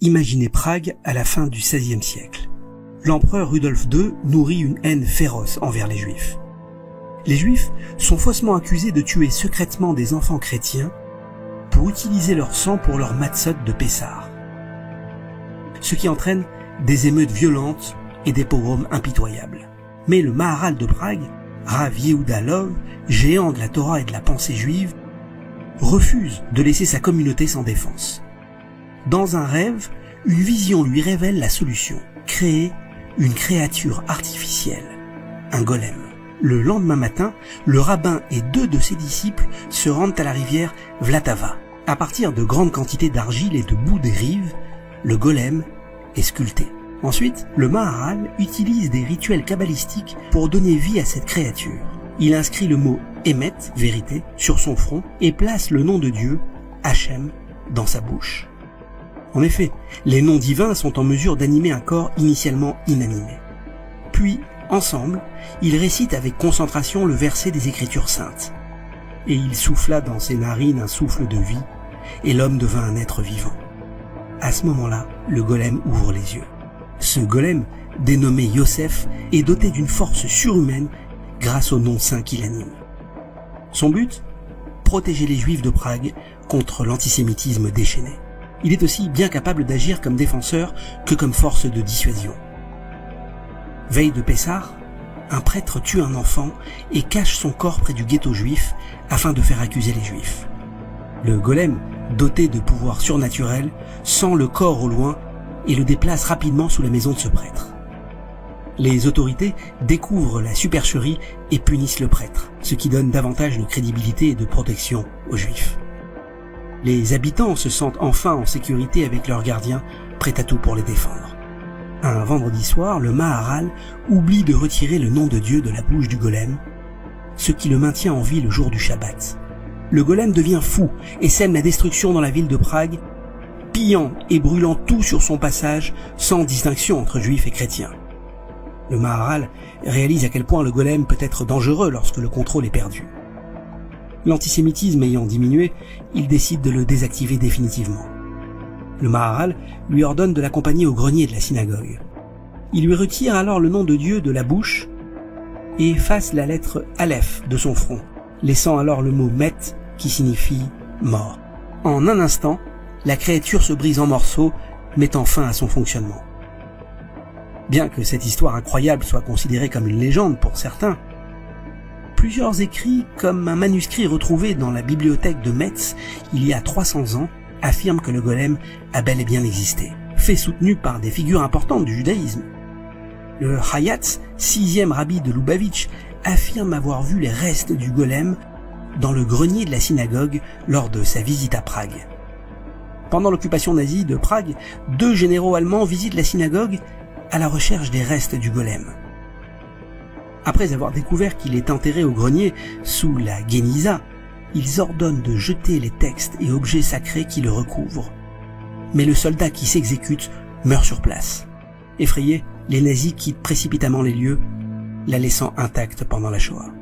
Imaginez Prague à la fin du XVIe siècle. L'empereur Rudolf II nourrit une haine féroce envers les Juifs. Les Juifs sont faussement accusés de tuer secrètement des enfants chrétiens pour utiliser leur sang pour leur matzot de Pessah. Ce qui entraîne des émeutes violentes et des pogroms impitoyables. Mais le Maharal de Prague, Rav Yehuda Lov, géant de la Torah et de la pensée juive, refuse de laisser sa communauté sans défense. Dans un rêve, une vision lui révèle la solution, créer une créature artificielle, un golem. Le lendemain matin, le rabbin et 2 de ses disciples se rendent à la rivière Vltava. À partir de grandes quantités d'argile et de boue des rives, le golem est sculpté. Ensuite, le Maharal utilise des rituels kabbalistiques pour donner vie à cette créature. Il inscrit le mot « Emet » vérité, sur son front et place le nom de Dieu, Hachem, dans sa bouche. En effet, les noms divins sont en mesure d'animer un corps initialement inanimé. Puis, ensemble, ils récitent avec concentration le verset des Écritures saintes. Et il souffla dans ses narines un souffle de vie, et l'homme devint un être vivant. À ce moment-là, le golem ouvre les yeux. Ce golem, dénommé Yosef, est doté d'une force surhumaine grâce au nom saint qui l'anime. Son but ? Protéger les Juifs de Prague contre l'antisémitisme déchaîné. Il est aussi bien capable d'agir comme défenseur que comme force de dissuasion. Veille de Pessah, un prêtre tue un enfant et cache son corps près du ghetto juif afin de faire accuser les Juifs. Le golem, doté de pouvoirs surnaturels, sent le corps au loin et le déplace rapidement sous la maison de ce prêtre. Les autorités découvrent la supercherie et punissent le prêtre, ce qui donne davantage de crédibilité et de protection aux Juifs. Les habitants se sentent enfin en sécurité avec leurs gardiens, prêts à tout pour les défendre. Un vendredi soir, le Maharal oublie de retirer le nom de Dieu de la bouche du golem, ce qui le maintient en vie le jour du Shabbat. Le golem devient fou et sème la destruction dans la ville de Prague, pillant et brûlant tout sur son passage sans distinction entre juifs et chrétiens. Le Maharal réalise à quel point le golem peut être dangereux lorsque le contrôle est perdu. L'antisémitisme ayant diminué, il décide de le désactiver définitivement. Le Maharal lui ordonne de l'accompagner au grenier de la synagogue. Il lui retire alors le nom de Dieu de la bouche et efface la lettre Aleph de son front, laissant alors le mot Met qui signifie mort. En un instant, la créature se brise en morceaux, mettant fin à son fonctionnement. Bien que cette histoire incroyable soit considérée comme une légende pour certains, plusieurs écrits, comme un manuscrit retrouvé dans la bibliothèque de Metz il y a 300 ans, affirment que le golem a bel et bien existé, fait soutenu par des figures importantes du judaïsme. Le Hayatz, 6e rabbi de Lubavitch, affirme avoir vu les restes du golem dans le grenier de la synagogue lors de sa visite à Prague. Pendant l'occupation nazie de Prague, 2 généraux allemands visitent la synagogue à la recherche des restes du golem. Après avoir découvert qu'il est enterré au grenier sous la Guéniza, ils ordonnent de jeter les textes et objets sacrés qui le recouvrent. Mais le soldat qui s'exécute meurt sur place. Effrayés, les nazis quittent précipitamment les lieux, la laissant intacte pendant la Shoah.